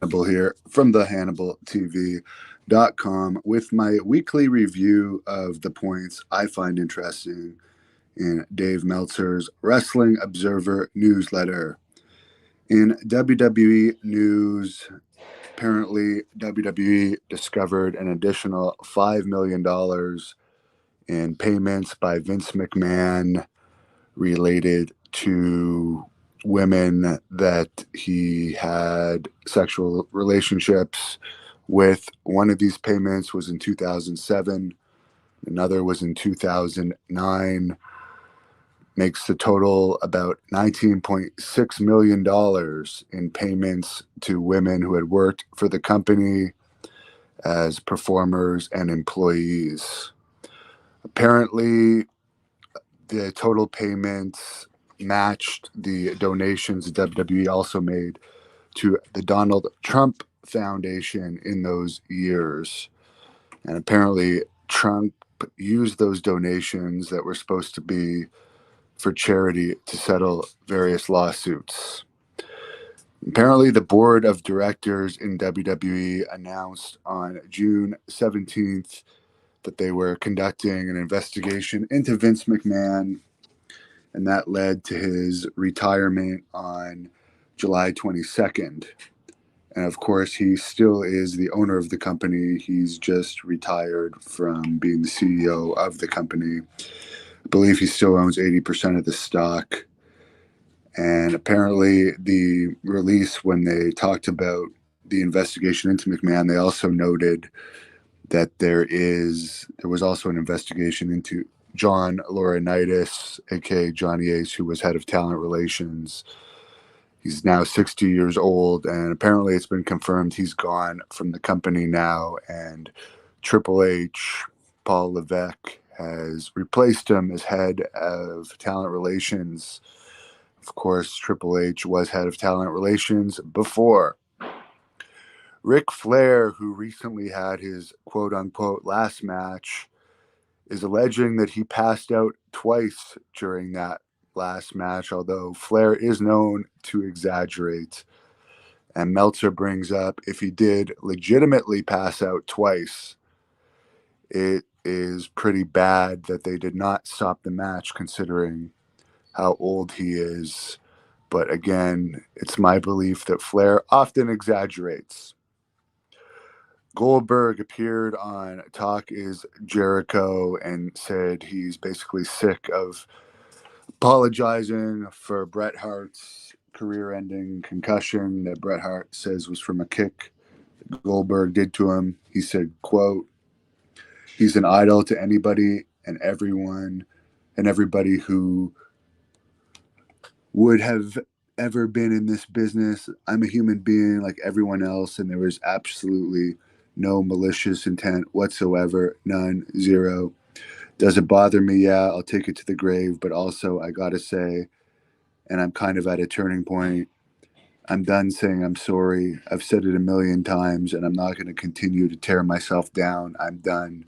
Hannibal here from the HannibalTV.com with my weekly review of the points I find interesting in Dave Meltzer's Wrestling Observer newsletter. In WWE news, apparently WWE discovered an additional $5 million in payments by Vince McMahon related to women that he had sexual relationships with. One of these payments was in 2007, another was in 2009. Makes the total about $19.6 million in payments to women who had worked for the company as performers and employees. Apparently, the total payments matched the donations the WWE also made to the Donald Trump Foundation in those years. And apparently, Trump used those donations that were supposed to be for charity to settle various lawsuits. Apparently, the board of directors in WWE announced on June 17th that they were conducting an investigation into Vince McMahon, and that led to his retirement on July 22nd. And of course, he still is the owner of the company. He's just retired from being the CEO of the company. I believe he still owns 80% of the stock. And apparently, the release, when they talked about the investigation into McMahon, they also noted that there was also an investigation into John Laurinaitis, aka Johnny Ace, who was head of talent relations. He's now 60 years old, and apparently it's been confirmed he's gone from the company now. And Triple H, Paul Levesque, has replaced him as head of talent relations. Of course, Triple H was head of talent relations before. Ric Flair, who recently had his quote unquote last match, is alleging that he passed out twice during that last match, although Flair is known to exaggerate. And Meltzer brings up if he did legitimately pass out twice, it is pretty bad that they did not stop the match considering how old he is. But again, it's my belief that Flair often exaggerates. Goldberg appeared on Talk is Jericho and said he's basically sick of apologizing for Bret Hart's career-ending concussion that Bret Hart says was from a kick that Goldberg did to him. He said, quote, "He's an idol to anybody and everyone and everybody who would have ever been in this business. I'm a human being like everyone else, and there was absolutely no malicious intent whatsoever. None. Zero. Does it bother me? Yeah, I'll take it to the grave. But also, I got to say, and I'm kind of at a turning point, I'm done saying I'm sorry. I've said it a million times, and I'm not going to continue to tear myself down. I'm done.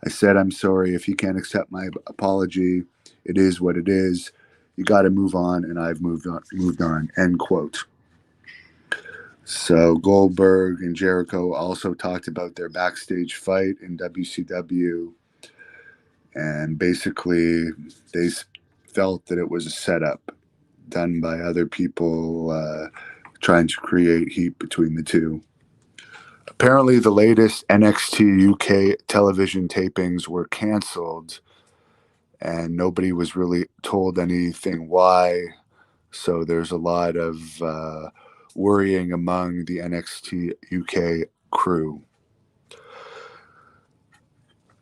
I said I'm sorry. If you can't accept my apology, it is what it is. You got to move on, and I've moved on. Moved on." End quote. So Goldberg and Jericho also talked about their backstage fight in WCW, and basically they felt that it was a setup done by other people trying to create heat between the two. Apparently, the latest NXT UK television tapings were canceled, and nobody was really told anything why. So there's a lot of worrying among the NXT UK crew.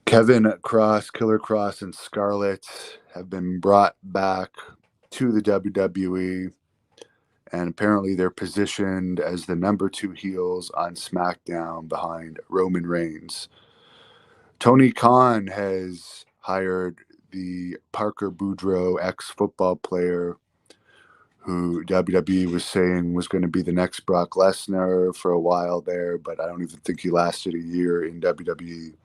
Kevin Cross, Killer Cross, and Scarlett have been brought back to the WWE, and apparently they're positioned as the number two heels on SmackDown behind Roman Reigns. Tony Khan has hired the Parker Boudreaux ex-football player who WWE was saying was going to be the next Brock Lesnar for a while there, but I don't even think he lasted a year in WWE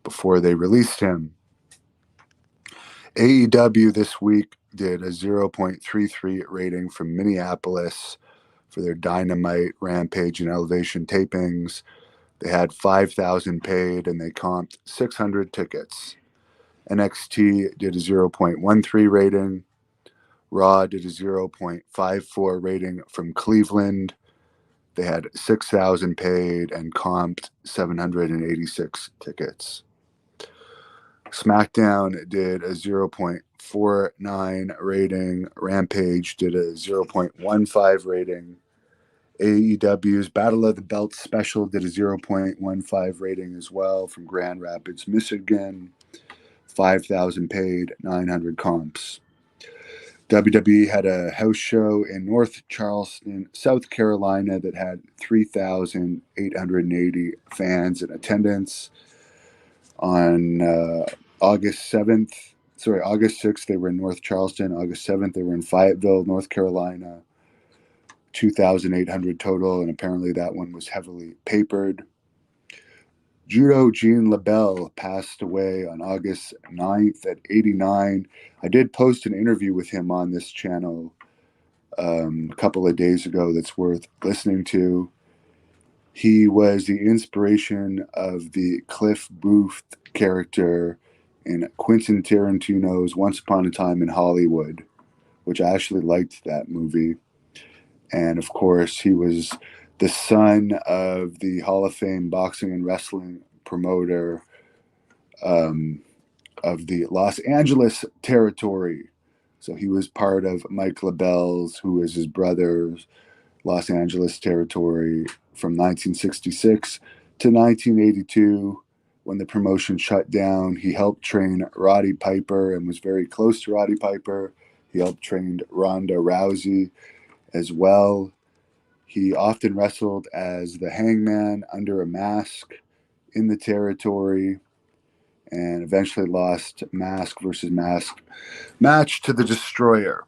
before they released him. AEW this week did a 0.33 rating from Minneapolis for their Dynamite, Rampage, and Elevation tapings. They had 5,000 paid and they comped 600 tickets. NXT did a 0.13 rating. Raw did a 0.54 rating from Cleveland. They had 6,000 paid and comped 786 tickets. SmackDown did a 0.49 rating. Rampage did a 0.15 rating. AEW's Battle of the Belts special did a 0.15 rating as well from Grand Rapids, Michigan. 5,000 paid, 900 comps. WWE had a house show in North Charleston, South Carolina that had 3,880 fans in attendance. On August 6th, they were in North Charleston. August 7th, they were in Fayetteville, North Carolina. 2,800 total, and apparently that one was heavily papered. Judo Gene LaBelle passed away on August 9th at 89. I did post an interview with him on this channel a couple of days ago that's worth listening to. He was the inspiration of the Cliff Booth character in Quentin Tarantino's Once Upon a Time in Hollywood, which I actually liked that movie. And of course, he was the son of the Hall of Fame boxing and wrestling promoter of the Los Angeles territory. So he was part of Mike LaBelle's, who is his brother's, Los Angeles territory from 1966 to 1982. When the promotion shut down, he helped train Roddy Piper and was very close to Roddy Piper. He helped train Ronda Rousey as well. He often wrestled as the Hangman under a mask in the territory and eventually lost mask versus mask match to the Destroyer.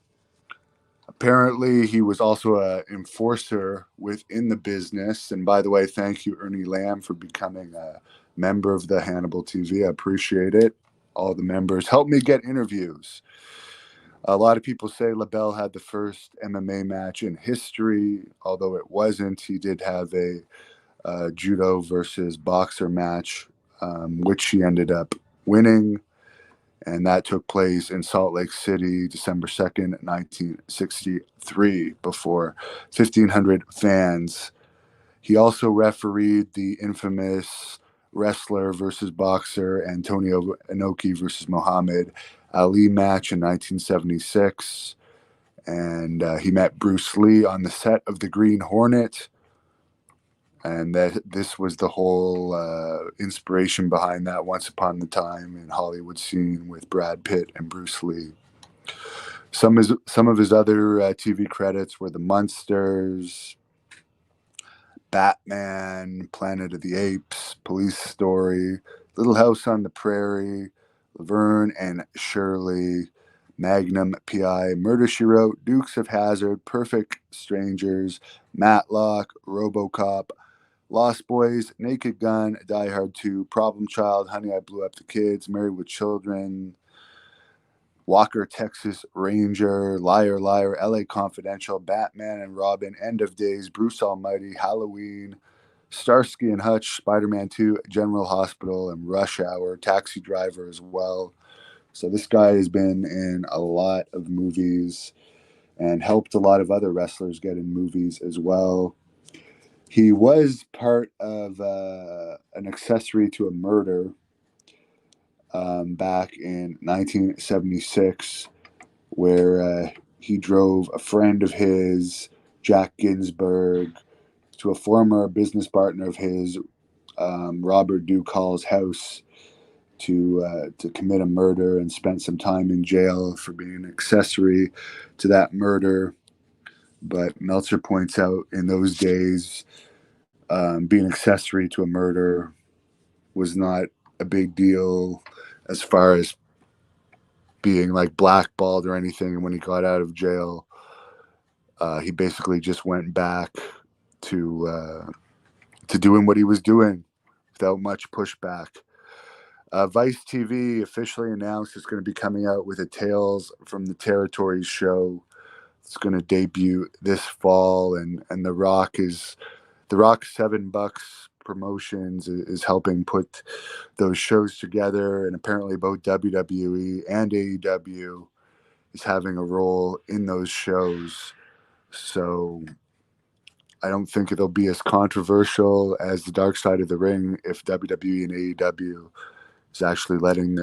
Apparently, he was also an enforcer within the business. And by the way, thank you, Ernie Lamb, for becoming a member of the Hannibal TV. I appreciate it. All the members helped me get interviews. A lot of people say LaBelle had the first MMA match in history, although it wasn't. He did have a judo versus boxer match, which he ended up winning. And that took place in Salt Lake City, December 2nd, 1963, before 1,500 fans. He also refereed the infamous wrestler versus boxer Antonio Inoki versus Muhammad Ali match in 1976. And he met Bruce Lee on the set of The Green Hornet. And that this was the whole inspiration behind that Once Upon a Time in Hollywood scene with Brad Pitt and Bruce Lee. Some of his other TV credits were The Munsters, Batman, Planet of the Apes, Police Story, Little House on the Prairie, Laverne and Shirley, Magnum PI, Murder, She Wrote, Dukes of Hazzard, Perfect Strangers, Matlock, RoboCop, Lost Boys, Naked Gun, Die Hard 2, Problem Child, Honey, I Blew Up the Kids, Married with Children, Walker, Texas Ranger, Liar, Liar, LA Confidential, Batman and Robin, End of Days, Bruce Almighty, Halloween, Starsky and Hutch, Spider-Man 2, General Hospital, and Rush Hour, Taxi Driver as well. So this guy has been in a lot of movies and helped a lot of other wrestlers get in movies as well. He was part of an accessory to a murder back in 1976, where he drove a friend of his, Jack Ginsburg, to a former business partner of his, Robert Duvall's house to commit a murder, and spent some time in jail for being an accessory to that murder. But Meltzer points out in those days, being accessory to a murder was not a big deal as far as being like blackballed or anything. And when he got out of jail, he basically just went back to doing what he was doing without much pushback. Vice TV officially announced it's going to be coming out with a Tales from the Territories show It's going to debut this fall, and the Rock $7 Promotions is helping put those shows together, and apparently both WWE and AEW is having a role in those shows. So I don't think it'll be as controversial as the Dark Side of the Ring if WWE and AEW is actually letting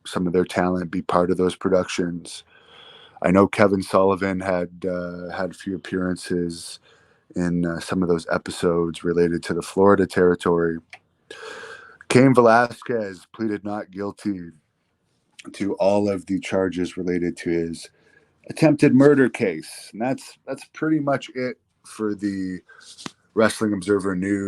some of their talent be part of those productions. I know Kevin Sullivan had a few appearances in some of those episodes related to the Florida territory. Cain Velasquez pleaded not guilty to all of the charges related to his attempted murder case. And that's pretty much it for the Wrestling Observer News.